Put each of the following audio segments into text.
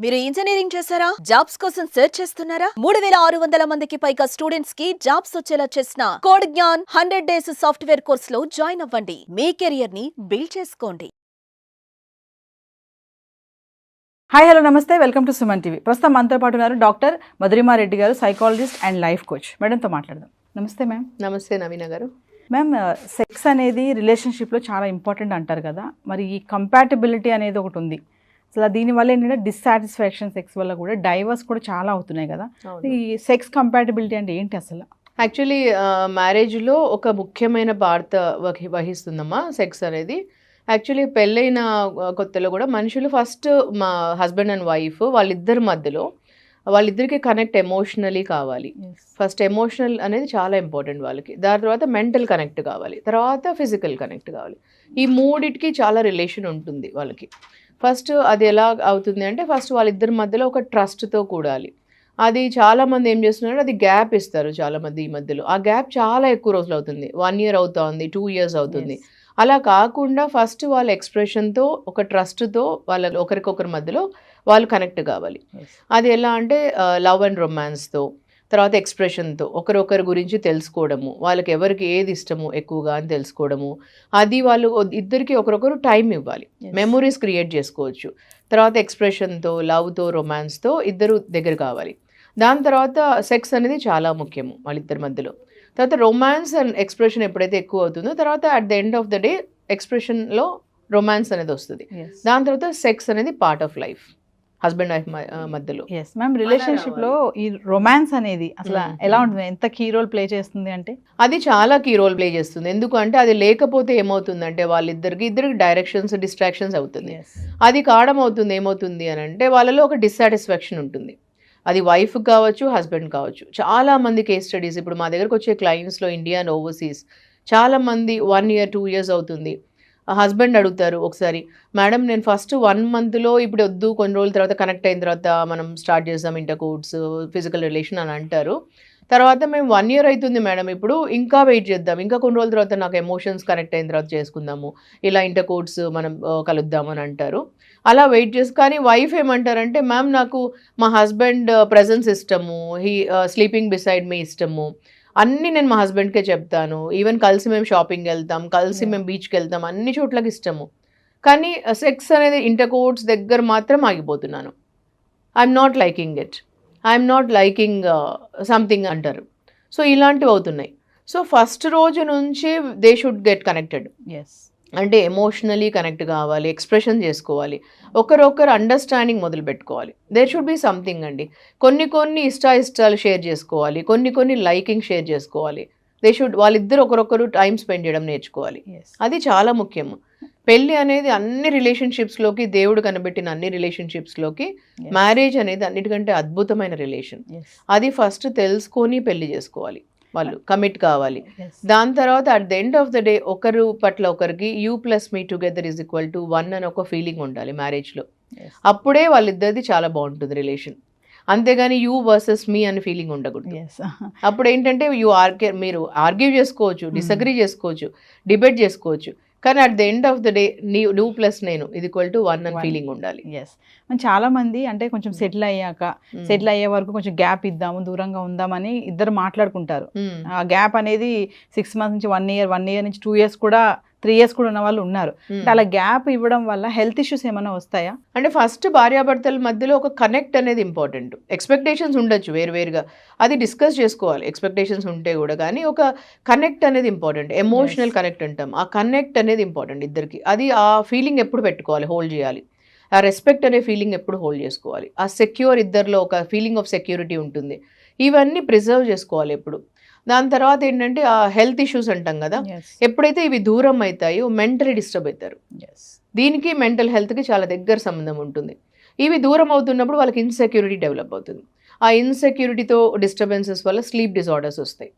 మీరు ఇంజనీరింగ్ చేశారా? జాబ్స్ కోసం సెర్చ్ చేస్తున్నారా? 3600 మందికి పైగా స్టూడెంట్స్ కి జాబ్స్ వచ్చేలా చేసిన code Gyan 100 days software course లో జాయిన్ అవ్వండి. మీ కెరియర్ ని బిల్డ్ చేసుకోండి. హాయ్ హలో నమస్తే, వెల్కమ్ టు సుమన్ టీవీ. ప్రస్తుతం మనతో పాటు ఉన్నారు డాక్టర్ మధురిమారెడ్డి గారు, సైకాలజిస్ట్ అండ్ లైఫ్ కోచ్. మేడంతో మాట్లాడదాం. నమస్తే మ్యామ్. నమస్తే నవీన గారు. మ్యామ్, సెక్స్ అనేది రిలేషన్షిప్లో చాలా ఇంపార్టెంట్ అంటారు కదా, మరి ఈ కంపాటబిలిటీ అనేది ఒకటి ఉంది. అసలు దీనివల్ల ఏంటంటే డిస్సాటిస్ఫాక్షన్ సెక్స్ వల్ల కూడా డైవర్స్ కూడా చాలా అవుతున్నాయి కదా. ఈ సెక్స్ కంపాటబిలిటీ అంటే ఏంటి అసలు? యాక్చువల్లీ మ్యారేజ్లో ఒక ముఖ్యమైన పాత్ర వహిస్తుందమ్మా సెక్స్ అనేది. యాక్చువల్లీ పెళ్ళైన కొత్తలో కూడా మనుషులు ఫస్ట్ మా హస్బెండ్ అండ్ వైఫ్ వాళ్ళిద్దరికి కనెక్ట్ ఎమోషనలీ కావాలి. ఫస్ట్ ఎమోషనల్ అనేది చాలా ఇంపార్టెంట్ వాళ్ళకి. దాని తర్వాత మెంటల్ కనెక్ట్ కావాలి, తర్వాత ఫిజికల్ కనెక్ట్ కావాలి. ఈ మూడిటికి చాలా రిలేషన్ ఉంటుంది వాళ్ళకి. ఫస్ట్ అది ఎలా అవుతుంది అంటే ఫస్ట్ వాళ్ళిద్దరి మధ్యలో ఒక ట్రస్ట్తో కూడాలి. అది చాలామంది ఏం చేస్తున్నారంటే అది గ్యాప్ ఇస్తారు చాలామంది ఈ మధ్యలో. ఆ గ్యాప్ చాలా ఎక్కువ రోజులు అవుతుంది, 1 year అవుతుంది, 2 years అవుతుంది. అలా కాకుండా ఫస్ట్ వాళ్ళ ఎక్స్ప్రెషన్తో ఒక ట్రస్ట్తో వాళ్ళ ఒకరికొకరి మధ్యలో వాళ్ళు కనెక్ట్ కావాలి. అది ఎలా అంటే లవ్ అండ్ రొమాన్స్తో, తర్వాత ఎక్స్ప్రెషన్తో ఒకరొకరి గురించి తెలుసుకోవడము, వాళ్ళకి ఎవరికి ఏది ఇష్టము ఎక్కువగా అని తెలుసుకోవడము. అది వాళ్ళు ఇద్దరికి ఒకరొకరు టైం ఇవ్వాలి, మెమొరీస్ క్రియేట్ చేసుకోవచ్చు. తర్వాత ఎక్స్ప్రెషన్తో, లవ్తో, రొమాన్స్తో ఇద్దరు దగ్గర కావాలి. దాని తర్వాత సెక్స్ అనేది చాలా ముఖ్యము వాళ్ళిద్దరి మధ్యలో. తర్వాత రొమాన్స్ అండ్ ఎక్స్ప్రెషన్ ఎప్పుడైతే ఎక్కువ అవుతుందో తర్వాత at the end of the day ఎక్స్ప్రెషన్లో రొమాన్స్ అనేది వస్తుంది. దాని తర్వాత సెక్స్ అనేది part of life husband wife మధ్యలో. ఎస్ మ్యామ్, రిలేషన్షిప్లో ఈ రొమాన్స్ అనేది అసలు ఎలా ఉంటుంది, ఎంత కీ రోల్ ప్లే చేస్తుంది అంటే? అది చాలా కీ రోల్ ప్లే చేస్తుంది. ఎందుకంటే అది లేకపోతే ఏమవుతుందంటే ఇద్దరికి డైరెక్షన్స్ డిస్ట్రాక్షన్స్ అవుతుంది. అది కారణం అవుతుంది ఏమవుతుంది అని అంటే వాళ్ళలో ఒక డిస్సాటిస్ఫాక్షన్ ఉంటుంది. అది వైఫ్ కావచ్చు, హస్బెండ్ కావచ్చు. చాలామంది కేస్ స్టడీస్ ఇప్పుడు మా దగ్గరకు వచ్చే క్లయింట్స్లో ఇండియా అండ్ ఓవర్సీస్ చాలామంది 1 year 2 years అవుతుంది. హస్బెండ్ అడుగుతారు ఒకసారి, మేడం నేను ఫస్ట్ 1 monthలో ఇప్పుడు వద్దు, కొన్ని రోజుల తర్వాత కనెక్ట్ అయిన తర్వాత మనం స్టార్ట్ చేద్దాం ఇంటర్కోర్స్, ఫిజికల్ రిలేషన్ అని అంటారు. తర్వాత మేము 1 year అవుతుంది మేడం, ఇప్పుడు ఇంకా వెయిట్ చేద్దాం, ఇంకా కొన్ని రోజుల తర్వాత నాకు ఎమోషన్స్ కనెక్ట్ అయిన తర్వాత చేసుకుందాము, ఇలా ఇంటర్కోర్స్ మనం కలుద్దాము అని అంటారు. అలా వెయిట్ చేసి కానీ వైఫ్ ఏమంటారంటే, మ్యామ్ నాకు మా హస్బెండ్ ప్రజెన్స్ ఇష్టము, స్లీపింగ్ బిసైడ్ మీ ఇష్టము, అన్నీ నేను మా హస్బెండ్కే చెప్తాను, ఈవెన్ కలిసి మేము షాపింగ్ వెళ్తాం, కలిసి మేము బీచ్కి వెళ్తాం, అన్ని చోట్లకి ఇష్టము, కానీ సెక్స్ అనేది ఇంటర్కోర్స్ దగ్గర మాత్రం ఆగిపోతున్నాను, I'm not liking it, I'm not liking something అంటారు. సో ఇలాంటివి అవుతున్నాయి. సో ఫస్ట్ రోజు నుంచి దే షుడ్ గెట్ కనెక్టెడ్. అంటే ఎమోషనలీ కనెక్ట్ కావాలి, ఎక్స్ప్రెషన్ చేసుకోవాలి, ఒకరొకరు అండర్స్టాండింగ్ మొదలు పెట్టుకోవాలి. దేర్ షుడ్ బి సంథింగ్ అండి. కొన్ని ఇష్టాలు షేర్ చేసుకోవాలి, కొన్ని లైకింగ్ షేర్ చేసుకోవాలి. వాళ్ళిద్దరు ఒకరొకరు టైం స్పెండ్ చేయడం నేర్చుకోవాలి. అది చాలా ముఖ్యం. పెళ్ళి అనేది అన్ని రిలేషన్షిప్స్లోకి, దేవుడు కనబెట్టిన అన్ని రిలేషన్షిప్స్లోకి మ్యారేజ్ అనేది అన్నిటికంటే అద్భుతమైన రిలేషన్. అది ఫస్ట్ తెలుసుకొని పెళ్లి చేసుకోవాలి, వాళ్ళు కమిట్ కావాలి. దాని తర్వాత at the end of the day ఒకరు పట్ల ఒకరికి U+me టుగెదర్ =1 అని ఒక ఫీలింగ్ ఉండాలి మ్యారేజ్లో. అప్పుడే వాళ్ళిద్దరిది చాలా బాగుంటుంది రిలేషన్. అంతేగాని యూ వర్సెస్ మీ అనే ఫీలింగ్ ఉండకూడదు. అప్పుడు ఏంటంటే మీరు ఆర్గ్యూ చేసుకోవచ్చు, డిసగ్రీ చేసుకోవచ్చు, డిబేట్ చేసుకోవచ్చు, కానీ at the end of the day నువ్వు ప్లస్ నేను =1 అని ఫీలింగ్ ఉండాలి. చాలా మంది అంటే కొంచెం సెటిల్ అయ్యే వరకు కొంచెం గ్యాప్ ఇద్దాము, దూరంగా ఉందామని ఇద్దరు మాట్లాడుకుంటారు. ఆ గ్యాప్ అనేది 6 months నుంచి 1 year నుంచి 2 years కూడా 3 years కూడా ఉన్న వాళ్ళు ఉన్నారు. అలా గ్యాప్ ఇవ్వడం వల్ల హెల్త్ ఇష్యూస్ ఏమైనా వస్తాయా? అంటే ఫస్ట్ భార్యాభర్తల మధ్యలో ఒక కనెక్ట్ అనేది ఇంపార్టెంట్. ఎక్స్పెక్టేషన్స్ ఉండొచ్చు వేరువేరుగా, అది డిస్కస్ చేసుకోవాలి ఎక్స్పెక్టేషన్స్ ఉంటే కూడా, కానీ ఒక కనెక్ట్ అనేది ఇంపార్టెంట్. ఎమోషనల్ కనెక్ట్ అంటాం, ఆ కనెక్ట్ అనేది ఇంపార్టెంట్ ఇద్దరికి. అది ఆ ఫీలింగ్ ఎప్పుడు పెట్టుకోవాలి, హోల్డ్ చేయాలి. ఆ రెస్పెక్ట్ అనే ఫీలింగ్ ఎప్పుడు హోల్డ్ చేసుకోవాలి. ఆ సెక్యూర్, ఇద్దరిలో ఒక ఫీలింగ్ ఆఫ్ సెక్యూరిటీ ఉంటుంది. ఇవన్నీ ప్రిజర్వ్ చేసుకోవాలి ఎప్పుడు. దాని తర్వాత ఏంటంటే ఆ హెల్త్ ఇష్యూస్ అంటాం కదా, ఎప్పుడైతే ఇవి దూరం అవుతాయో మెంటలీ డిస్టర్బ్ అవుతారు. దీనికి మెంటల్ హెల్త్కి చాలా దగ్గర సంబంధం ఉంటుంది. ఇవి దూరం అవుతున్నప్పుడు వాళ్ళకి ఇన్సెక్యూరిటీ డెవలప్ అవుతుంది. ఆ ఇన్సెక్యూరిటీతో డిస్టర్బెన్సెస్ వల్ల స్లీప్ డిజార్డర్స్ వస్తాయి,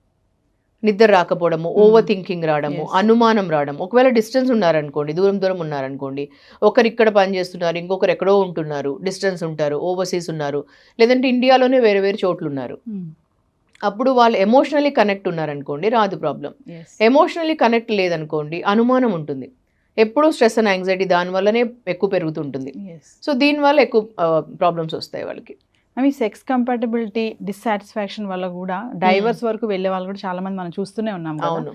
నిద్ర రాకపోవడము, ఓవర్ థింకింగ్ రావడము, అనుమానం రావడం. ఒకవేళ డిస్టెన్స్ ఉన్నారనుకోండి, దూరం ఉన్నారనుకోండి, ఒకరు ఇక్కడ పని చేస్తున్నారు, ఇంకొకరు ఎక్కడో ఉంటున్నారు, డిస్టెన్స్ ఉంటారు, ఓవర్సీస్ ఉన్నారు, లేదంటే ఇండియాలోనే వేరే చోట్లు ఉన్నారు, అప్పుడు వాళ్ళు ఎమోషనలీ కనెక్ట్ ఉన్నారనుకోండి రాదు ప్రాబ్లం. ఎమోషనలీ కనెక్ట్ లేదనుకోండి అనుమానం ఉంటుంది, ఎప్పుడూ స్ట్రెస్ అండ్ యాంగ్జైటీ దానివల్లనే ఎక్కువ పెరుగుతుంటుంది. సో దీనివల్ల ఎక్కువ ప్రాబ్లమ్స్ వస్తాయి వాళ్ళకి. అవి సెక్స్ కంపాటబిలిటీ డిస్సాటిస్ఫాక్షన్ వల్ల కూడా డైవర్స్ వరకు వెళ్ళే వాళ్ళు కూడా చాలా మంది మనం చూస్తూనే ఉన్నాం కదా. అవును.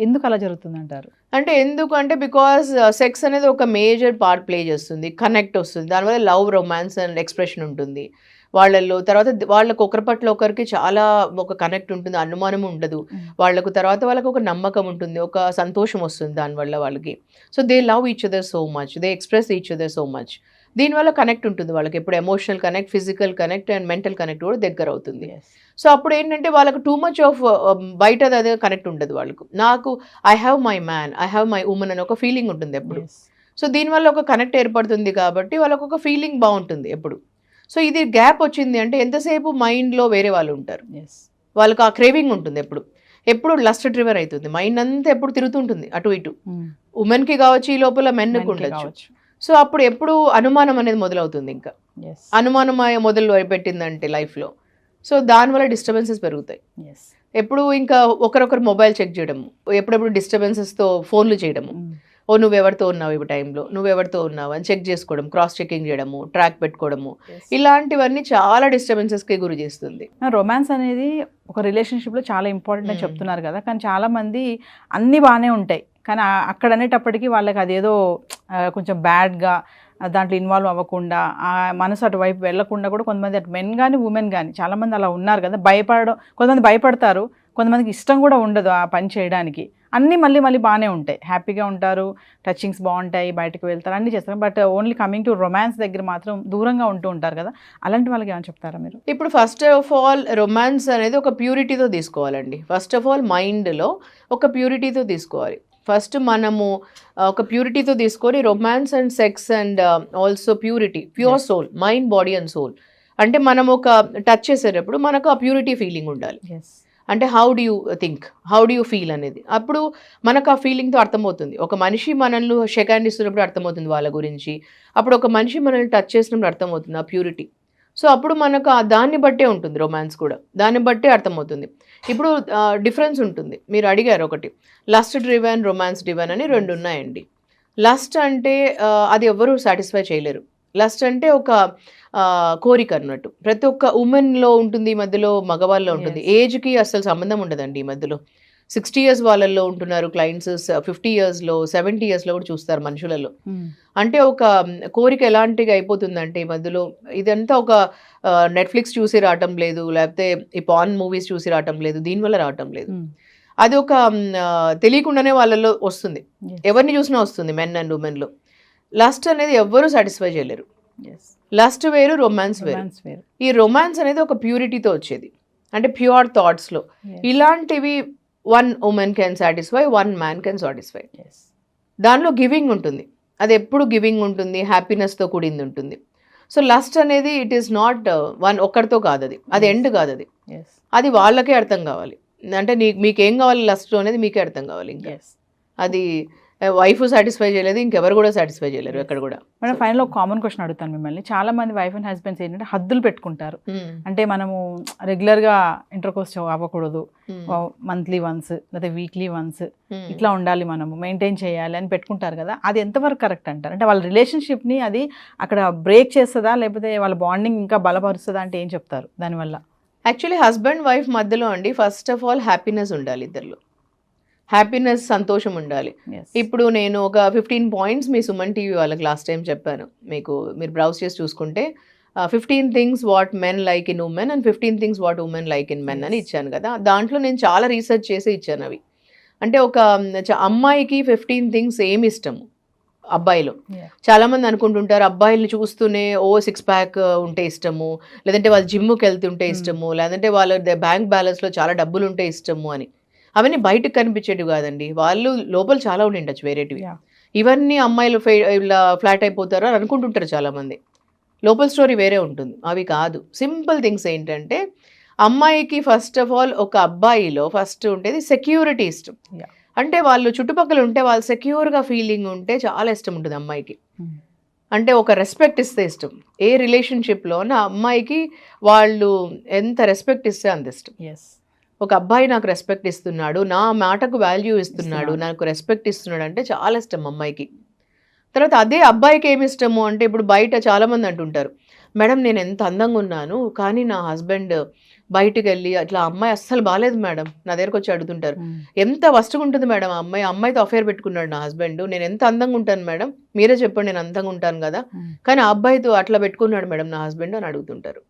ఎందుకు అలా జరుగుతుంది అంటారు? అంటే ఎందుకంటే బికాస్ సెక్స్ అనేది ఒక మేజర్ పార్ట్ ప్లే చేస్తుంది, కనెక్ట్ వస్తుంది, దానివల్ల లవ్, రొమాన్స్ అండ్ ఎక్స్ప్రెషన్ ఉంటుంది వాళ్ళల్లో. తర్వాత వాళ్ళకు ఒకరి పట్ల ఒకరికి చాలా ఒక కనెక్ట్ ఉంటుంది, అనుమానం ఉండదు వాళ్ళకు. తర్వాత వాళ్ళకు ఒక నమ్మకం ఉంటుంది, ఒక సంతోషం వస్తుంది దానివల్ల వాళ్ళకి. So they love each other so much, they express each other so much. దీనివల్ల కనెక్ట్ ఉంటుంది వాళ్ళకి, ఎప్పుడు emotional connect, physical connect and mental connect కూడా దగ్గర అవుతుంది. సో అప్పుడు ఏంటంటే వాళ్ళకు టూ మచ్ ఆఫ్ బయట అదే కనెక్ట్ ఉండదు వాళ్ళకు. నాకు I have my man, I have my women అని ఒక ఫీలింగ్ ఉంటుంది ఎప్పుడు. సో దీనివల్ల ఒక కనెక్ట్ ఏర్పడుతుంది కాబట్టి వాళ్ళకు ఒక ఫీలింగ్ బాగుంటుంది ఎప్పుడు. సో ఇది గ్యాప్ వచ్చింది అంటే ఎంతసేపు మైండ్లో వేరే వాళ్ళు ఉంటారు, వాళ్ళకి ఆ క్రేవింగ్ ఉంటుంది ఎప్పుడు లస్ట్ డ్రివర్ అవుతుంది, మైండ్ అంతా ఎప్పుడు తిరుగుతుంటుంది అటు ఇటు. ఉమెన్కి కావచ్చు, ఈ లోపల మెన్కి ఉండొచ్చు. సో అప్పుడు ఎప్పుడు అనుమానం అనేది మొదలవుతుంది, ఇంకా అనుమానం మొదలు పెట్టిందంటే లైఫ్లో. సో దానివల్ల డిస్టర్బెన్సెస్ పెరుగుతాయి. ఎప్పుడు ఇంకా ఒకరొకరు మొబైల్ చెక్ చేయడము, ఎప్పుడెప్పుడు డిస్టర్బెన్సెస్తో ఫోన్లు చేయడము, ఓ నువ్వెవరితో ఉన్నావు ఈ టైంలో, నువ్వెవరితో ఉన్నావు అని చెక్ చేసుకోవడం, క్రాస్ చెకింగ్ చేయడము, ట్రాక్ పెట్టుకోవడము, ఇలాంటివన్నీ చాలా డిస్టర్బెన్సెస్కి గురి చేస్తుంది. రొమాన్స్ అనేది ఒక రిలేషన్షిప్లో చాలా ఇంపార్టెంట్ అని చెప్తున్నారు కదా, కానీ చాలా మంది అన్నీ బాగానే ఉంటాయి కానీ అక్కడ అనేటప్పటికీ వాళ్ళకి అదేదో కొంచెం బ్యాడ్గా దాంట్లో ఇన్వాల్వ్ అవ్వకుండా, ఆ మనసు అటువైపు వెళ్లకుండా కూడా కొంతమంది అటు మెన్ కానీ ఉమెన్ కానీ చాలామంది అలా ఉన్నారు కదా. కొంతమంది భయపడతారు, కొంతమందికి ఇష్టం కూడా ఉండదు ఆ పని చేయడానికి. అన్నీ మళ్ళీ బాగానే ఉంటాయి, హ్యాపీగా ఉంటారు, టచింగ్స్ బాగుంటాయి, బయటకు వెళ్తారు, అన్నీ చేస్తారు. But only coming to romance దగ్గర మాత్రం దూరంగా ఉంటూ ఉంటారు కదా. అలాంటి వాళ్ళకి ఏమైనా చెప్తారా మీరు? ఇప్పుడు ఫస్ట్ ఆఫ్ ఆల్ రొమాన్స్ అనేది ఒక ప్యూరిటీతో తీసుకోవాలండి. ఫస్ట్ ఆఫ్ ఆల్ మైండ్లో ఒక ప్యూరిటీతో తీసుకోవాలి. ఫస్ట్ మనము ఒక ప్యూరిటీతో తీసుకొని romance and sex and also pure soul, mind, body and soul. అంటే మనం ఒక టచ్ చేసేటప్పుడు మనకు ఆ ప్యూరిటీ ఫీలింగ్ ఉండాలి. అంటే how do you think, how do you feel అనేది అప్పుడు మనకు ఆ ఫీలింగ్తో అర్థమవుతుంది. ఒక మనిషి మనల్ని షేక్ హ్యాండ్ ఇస్తున్నప్పుడు అర్థమవుతుంది వాళ్ళ గురించి, అప్పుడు ఒక మనిషి మనల్ని టచ్ చేసినప్పుడు అర్థమవుతుంది ఆ ప్యూరిటీ. సో అప్పుడు మనకు దాన్ని బట్టే ఉంటుంది రొమాన్స్ కూడా, దాన్ని బట్టే అర్థమవుతుంది. ఇప్పుడు డిఫరెన్స్ ఉంటుంది. మీరు అడిగారు ఒకటి లస్ట్ డ్రివెన్, రొమాన్స్ డ్రివెన్ అని రెండు ఉన్నాయండి. లస్ట్ అంటే అది ఎవరు సాటిస్ఫై చేయలేరు. లస్ట్ అంటే ఒక కోరిక అన్నట్టు, ప్రతి ఒక్క ఉమెన్లో ఉంటుంది, ఈ మధ్యలో మగవాళ్ళలో ఉంటుంది. ఏజ్కి అసలు సంబంధం ఉండదండి. ఈ మధ్యలో 60 years వాళ్ళల్లో ఉంటున్నారు క్లయింట్స్, 50 yearsలో, 70 yearsలో కూడా చూస్తారు మనుషులలో. అంటే ఒక కోరిక ఎలాంటిగా అయిపోతుందంటే ఈ మధ్యలో ఇదంతా ఒక నెట్ఫ్లిక్స్ చూసి రావటం లేదు, లేకపోతే ఈ పాన్ మూవీస్ చూసి రావటం లేదు, దీనివల్ల రావటం లేదు. అది ఒక తెలియకుండానే వాళ్ళలో వస్తుంది, ఎవరిని చూసినా వస్తుంది, మెన్ అండ్ ఉమెన్లో. లస్ట్ అనేది ఎవ్వరూ సాటిస్ఫై చేయలేరు. లస్ట్ వేరు, రొమాన్స్ వేరు. ఈ రొమాన్స్ అనేది ఒక ప్యూరిటీతో వచ్చేది, అంటే ప్యూర్ థాట్స్లో. ఇలాంటివి one women can satisfy, one man can satisfy. దానిలో గివింగ్ ఉంటుంది, అది ఎప్పుడు గివింగ్ ఉంటుంది, హ్యాపీనెస్తో కూడింది ఉంటుంది. సో లస్ట్ అనేది ఇట్ ఈస్ నాట్ ఒక్కరితో కాదు, అది ఎండ్ కాదు, అది వాళ్ళకే అర్థం కావాలి. అంటే మీకేం కావాలి లస్ట్లో అనేది మీకే అర్థం కావాలి. ఇంకా అది వైఫ్ సాటిస్ఫై చేయలేదు, ఇంకెవరు కూడా సాటిస్ఫై చేయలేరు ఎక్కడ కూడా. మేడం ఫైనల్ ఒక కామన్ క్వశ్చన్ అడుగుతాను మిమ్మల్ని. చాలా మంది వైఫ్ అండ్ హస్బెండ్స్ ఏంటంటే హద్దులు పెట్టుకుంటారు. అంటే మనము రెగ్యులర్గా ఇంటర్కోర్స్ అవ్వకూడదు, మంత్లీ వన్స్ లేదా వీక్లీ వన్స్ ఇట్లా ఉండాలి, మనము మెయింటైన్ చేయాలి అని పెట్టుకుంటారు కదా. అది ఎంతవరకు కరెక్ట్ అంటారు? అంటే వాళ్ళ రిలేషన్షిప్ని అది అక్కడ బ్రేక్ చేస్తుందా, లేకపోతే వాళ్ళ బాండింగ్ ఇంకా బలపరుస్తుందా అంటే ఏం చెప్తారు దానివల్ల? యాక్చువల్లీ హస్బెండ్ వైఫ్ మధ్యలో అండి ఫస్ట్ ఆఫ్ ఆల్ హ్యాపీనెస్ ఉండాలి, ఇద్దరిలో హ్యాపీనెస్, సంతోషం ఉండాలి. ఇప్పుడు నేను ఒక 15 points మీ సుమన్ టీవీ వాళ్ళకి లాస్ట్ టైం చెప్పాను, మీరు బ్రౌజ్ చేసి చూసుకుంటే 15 things what men like in women and 15 things what women like in men అని ఇచ్చాను కదా. దాంట్లో నేను చాలా రీసెర్చ్ చేసి ఇచ్చాను అవి. అంటే ఒక అమ్మాయికి 15 things ఏమి ఇష్టము అబ్బాయిలో. చాలా మంది అనుకుంటుంటారు అబ్బాయిల్ని చూస్తూనే 6 pack ఉంటే ఇష్టము, లేదంటే వాళ్ళు జిమ్కి వెళ్తుంటే ఇష్టము, లేదంటే వాళ్ళ బ్యాంక్ బ్యాలెన్స్లో చాలా డబ్బులు ఉంటే ఇష్టము అని. అవన్నీ బయటకు కనిపించేటివి కాదండి, వాళ్ళు లోపల చాలా ఉండి ఉండొచ్చు వేరేటివి. ఇవన్నీ అమ్మాయిలు ఇలా ఫ్లాట్ అయిపోతారు అని అనుకుంటుంటారు చాలామంది, లోపల స్టోరీ వేరే ఉంటుంది. అవి కాదు, సింపుల్ థింగ్స్ ఏంటంటే అమ్మాయికి ఫస్ట్ ఆఫ్ ఆల్ ఒక అబ్బాయిలో ఫస్ట్ ఉండేది సెక్యూరిటీ ఇష్టం. అంటే వాళ్ళు చుట్టుపక్కల ఉంటే వాళ్ళు సెక్యూర్గా ఫీలింగ్ ఉంటే చాలా ఇష్టం ఉంటుంది అమ్మాయికి. అంటే ఒక రెస్పెక్ట్ ఇస్తే ఇష్టం. ఏ రిలేషన్షిప్లో ఉన్న అమ్మాయికి వాళ్ళు ఎంత రెస్పెక్ట్ ఇస్తే అంత ఇష్టం. ఒక అబ్బాయి నాకు రెస్పెక్ట్ ఇస్తున్నాడు, నా మాటకు వాల్యూ ఇస్తున్నాడు, నాకు రెస్పెక్ట్ ఇస్తున్నాడు అంటే చాలా ఇష్టం అమ్మాయికి. తర్వాత అదే అబ్బాయికి ఏమి ఇష్టము అంటే, ఇప్పుడు బయట చాలామంది అంటుంటారు, మేడం నేను ఎంత అందంగా ఉన్నాను కానీ నా హస్బెండ్ బయటికి వెళ్ళి అట్లా అమ్మాయి అస్సలు బాగాలేదు మేడం, నా దగ్గరకు వచ్చి అడుగుతుంటారు, ఎంత వస్తుగా ఉంటుంది మేడం ఆ అమ్మాయితో అఫేర్ పెట్టుకున్నాడు నా హస్బెండ్, నేను ఎంత అందంగా ఉంటాను మేడం, మీరే చెప్పండి నేను అందంగా ఉంటాను కదా, కానీ ఆ అబ్బాయితో అట్లా పెట్టుకున్నాడు మేడం నా హస్బెండ్ అని అడుగుతుంటారు.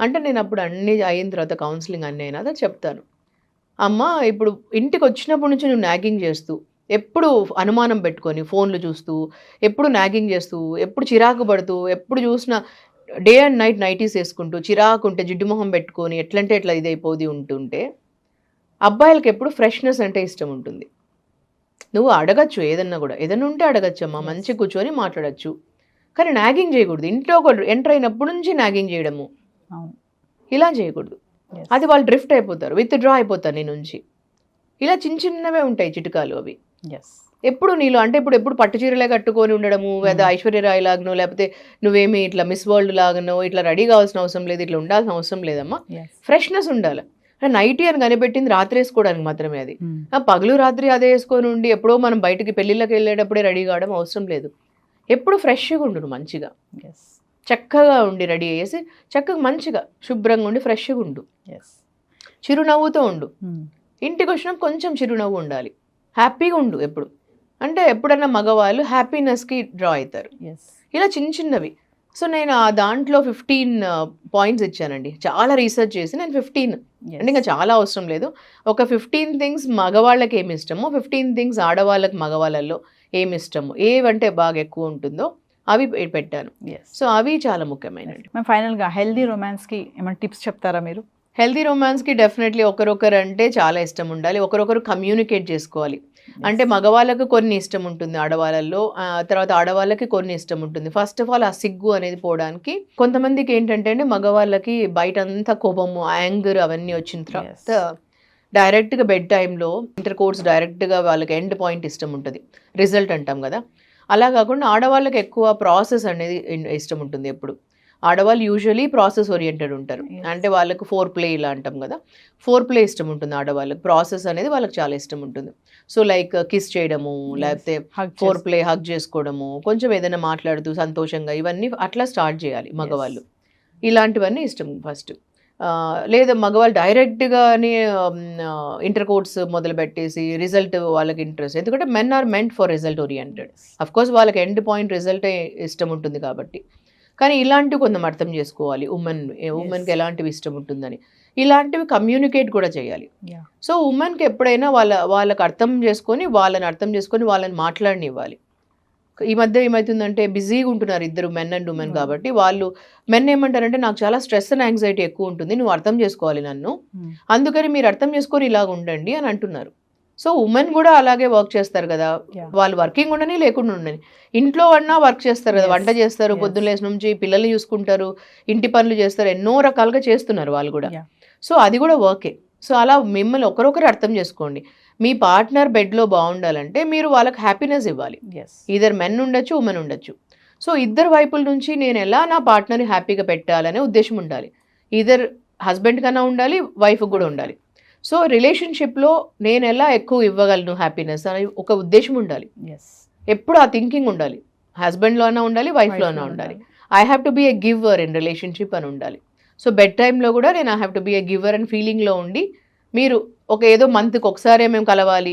అంటే నేను అప్పుడు అన్ని అయిన తర్వాత కౌన్సిలింగ్ అన్నీ అయినా అదే చెప్తాను, అమ్మ ఇప్పుడు ఇంటికి వచ్చినప్పటి నుంచి నువ్వు నాగింగ్ చేస్తూ, ఎప్పుడు అనుమానం పెట్టుకొని ఫోన్లు చూస్తూ, ఎప్పుడు నాగింగ్ చేస్తూ, ఎప్పుడు చిరాకు పడుతూ, ఎప్పుడు చూసినా డే అండ్ నైట్ నైటీస్ వేసుకుంటూ, చిరాకు ఉంటే జిడ్డు మొహం పెట్టుకొని ఎట్లంటే ఎట్లా ఇదైపోది ఉంటుంటే, అబ్బాయిలకి ఎప్పుడు ఫ్రెష్నెస్ అంటే ఇష్టం ఉంటుంది. నువ్వు అడగచ్చు ఏదన్నా కూడా, ఏదన్నా ఉంటే అడగచ్చు అమ్మా, మంచి కూర్చొని మాట్లాడచ్చు, కానీ నాగింగ్ చేయకూడదు. ఇంట్లో ఒక ఎంటర్ అయినప్పటి నుంచి నాగింగ్ చేయడము ఇలా చేయకూడదు. అది వాళ్ళు డ్రిఫ్ట్ అయిపోతారు, విత్ డ్రా అయిపోతారు నీ నుంచి. ఇలా చిన్న చిన్నవే ఉంటాయి చిట్కాలు అవి. ఎప్పుడు నీలో అంటే ఎప్పుడు పట్టు చీరలే కట్టుకొని ఉండడము, లేదా ఐశ్వర్యరాయ్ లాగనో, లేకపోతే నువ్వేమి ఇట్లా మిస్ వరల్డ్ లాగనో ఇట్లా రెడీ కావాల్సిన అవసరం లేదు, ఇట్లా ఉండాల్సిన అవసరం లేదమ్మా. ఫ్రెష్నెస్ ఉండాలి. నైటీ అని కనిపెట్టింది రాత్రి వేసుకోవడానికి మాత్రమే, అది పగలు రాత్రి అదే వేసుకొని ఉండి ఎప్పుడో మనం బయటికి పెళ్ళిళ్ళకి వెళ్ళేటప్పుడే రెడీ కావడం అవసరం లేదు. ఎప్పుడు ఫ్రెష్గా ఉండు, మంచిగా చక్కగా ఉండి రెడీ అయ్యేసి చక్కగా మంచిగా శుభ్రంగా ఉండి ఫ్రెష్గా ఉండు, చిరునవ్వుతో ఉండు. ఇంటికి వచ్చినా కొంచెం చిరునవ్వు ఉండాలి, హ్యాపీగా ఉండు ఎప్పుడు. అంటే ఎప్పుడన్నా మగవాళ్ళు హ్యాపీనెస్కి డ్రా అవుతారు. ఇలా చిన్న చిన్నవి. సో నేను ఆ దాంట్లో 15 పాయింట్స్ ఇచ్చానండి. చాలా రీసెర్చ్ చేసి నేను 15 అంటే ఇంకా చాలా అవసరం లేదు, ఒక 15 థింగ్స్ మగవాళ్ళకి ఏమి ఇష్టమో, 15 థింగ్స్ ఆడవాళ్ళకి మగవాళ్ళల్లో ఏమి ఇష్టమో, ఏవంటే బాగా ఎక్కువ ఉంటుందో అవి పెట్టాను. సో అవి చాలా ముఖ్యమైనవి. ఫైనల్గా హెల్దీ రొమాన్స్కి ఏమైనా టిప్స్ చెప్తారా మీరు? హెల్దీ రొమాన్స్కి డెఫినెట్లీ ఒకరొకరు అంటే చాలా ఇష్టం ఉండాలి, ఒకరొకరు కమ్యూనికేట్ చేసుకోవాలి. అంటే మగవాళ్ళకు కొన్ని ఇష్టం ఉంటుంది ఆడవాళ్ళల్లో, తర్వాత ఆడవాళ్ళకి కొన్ని ఇష్టం ఉంటుంది. ఫస్ట్ ఆఫ్ ఆల్ ఆ సిగ్గు అనేది పోవడానికి, కొంతమందికి ఏంటంటే అండి మగవాళ్ళకి బయట అంతా కోపము, యాంగర్ అవన్నీ వచ్చిన తర్వాత డైరెక్ట్గా బెడ్ టైంలో ఇంటర్ కోర్స్ డైరెక్ట్గా వాళ్ళకి ఎండ్ పాయింట్ ఇష్టం ఉంటుంది, రిజల్ట్ అంటాం కదా. అలా కాకుండా ఆడవాళ్ళకి ఎక్కువ ప్రాసెస్ అనేది ఇష్టం ఉంటుంది. ఎప్పుడు ఆడవాళ్ళు యూజువలీ ప్రాసెస్ ఓరియంటెడ్ ఉంటారు, అంటే వాళ్ళకు 4 ఇలా అంటాం కదా, 4 ఇష్టం ఉంటుంది ఆడవాళ్ళకి. ప్రాసెస్ అనేది వాళ్ళకి చాలా ఇష్టం ఉంటుంది. సో లైక్ కిస్ చేయడము, లేకపోతే 4 హగ్ చేసుకోవడము, కొంచెం ఏదైనా మాట్లాడుతూ సంతోషంగా, ఇవన్నీ అట్లా స్టార్ట్ చేయాలి మగవాళ్ళు. ఇలాంటివన్నీ ఇష్టం ఫస్ట్. లేదా మగవాళ్ళు డైరెక్ట్గానే ఇంటర్ కోర్స్ మొదలు పెట్టేసి రిజల్ట్ వాళ్ళకి ఇంట్రెస్ట్, ఎందుకంటే men are meant for result oriented. Of course వాళ్ళకి ఎండ్ పాయింట్ రిజల్టే ఇష్టం ఉంటుంది కాబట్టి, కానీ ఇలాంటివి కొంచెం అర్థం చేసుకోవాలి. ఉమెన్కి ఎలాంటివి ఇష్టం ఉంటుందని, ఇలాంటివి కమ్యూనికేట్ కూడా చేయాలి. సో ఉమెన్కి ఎప్పుడైనా వాళ్ళకి వాళ్ళని అర్థం చేసుకొని వాళ్ళని మాట్లాడనివ్వాలి. ఈ మధ్య ఏమవుతుందంటే బిజీగా ఉంటున్నారు ఇద్దరు, మెన్ అండ్ ఉమెన్. కాబట్టి వాళ్ళు మెన్ ఏమంటారంటే, నాకు చాలా స్ట్రెస్ అండ్ యాంగ్జైటీ ఎక్కువ ఉంటుంది, నువ్వు అర్థం చేసుకోవాలి నన్ను, అందుకని మీరు అర్థం చేసుకొని ఇలాగ ఉండండి అని అంటున్నారు. సో ఉమెన్ కూడా అలాగే వర్క్ చేస్తారు కదా, వాళ్ళు వర్కింగ్ ఉండని లేకుండా ఉండని, ఇంట్లో అన్నా వర్క్ చేస్తారు కదా, వంట చేస్తారు, పొద్దున్న నుంచి పిల్లల్ని చూసుకుంటారు, ఇంటి పనులు చేస్తారు, ఎన్నో రకాలుగా చేస్తున్నారు వాళ్ళు కూడా. సో అది కూడా వర్కే. సో అలా మిమ్మల్ని ఒకరొకరు అర్థం చేసుకోండి. మీ పార్ట్నర్ బెడ్లో బాగుండాలంటే మీరు వాళ్ళకి హ్యాపీనెస్ ఇవ్వాలి. ఈధర్ మెన్ ఉండొచ్చు, ఉమెన్ ఉండొచ్చు. సో ఇద్దరు వైపుల నుంచి నేను ఎలా నా పార్ట్నర్ని హ్యాపీగా పెట్టాలనే ఉద్దేశం ఉండాలి. ఈధర్ హస్బెండ్ కన్నా ఉండాలి, వైఫ్ కూడా ఉండాలి. సో రిలేషన్షిప్లో నేను ఎలా ఎక్కువ ఇవ్వగలను హ్యాపీనెస్ అని ఒక ఉద్దేశం ఉండాలి. ఎప్పుడు ఆ థింకింగ్ ఉండాలి. హస్బెండ్లో అయినా ఉండాలి, వైఫ్లో అయినా ఉండాలి. I have to be a giver in relationship అని ఉండాలి. సో బెడ్ టైంలో కూడా నేను I have to be a giver and ఫీలింగ్లో ఉండి, మీరు ఏదో మంత్కి ఒకసారే మేము కలవాలి,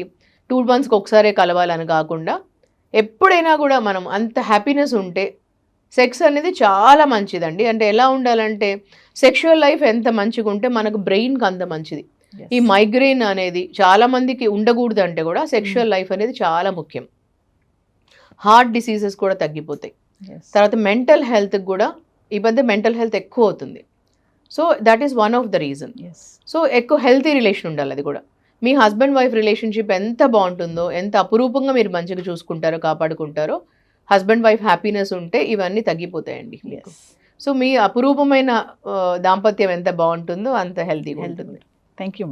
2 monthsకి ఒకసారే కలవాలని కాకుండా, ఎప్పుడైనా కూడా మనం అంత హ్యాపీనెస్ ఉంటే సెక్స్ అనేది చాలా మంచిదండి. అంటే ఎలా ఉండాలంటే, సెక్షువల్ లైఫ్ ఎంత మంచిగా ఉంటే మనకు బ్రెయిన్కి అంత మంచిది. ఈ మైగ్రేన్ అనేది చాలా మందికి ఉండకూడదు, అంటే కూడా సెక్షువల్ లైఫ్ అనేది చాలా ముఖ్యం. హార్ట్ డిసీజెస్ కూడా తగ్గిపోతాయి. తర్వాత మెంటల్ హెల్త్కి కూడా ఈ మధ్య మెంటల్ హెల్త్ ఎక్కువ అవుతుంది. So that is one of the reason. So ఎక్కువ హెల్తీ రిలేషన్ ఉండాలి. అది కూడా మీ హస్బెండ్ వైఫ్ రిలేషన్షిప్ ఎంత బాగుంటుందో, ఎంత అపురూపంగా మీరు మంచిగా చూసుకుంటారో, కాపాడుకుంటారో, హస్బెండ్ వైఫ్ హ్యాపీనెస్ ఉంటే ఇవన్నీ తగ్గిపోతాయండి మీకు. సో మీ అపురూపమైన దాంపత్యం ఎంత బాగుంటుందో అంత హెల్తీగా ఉంటుంది. Thank you.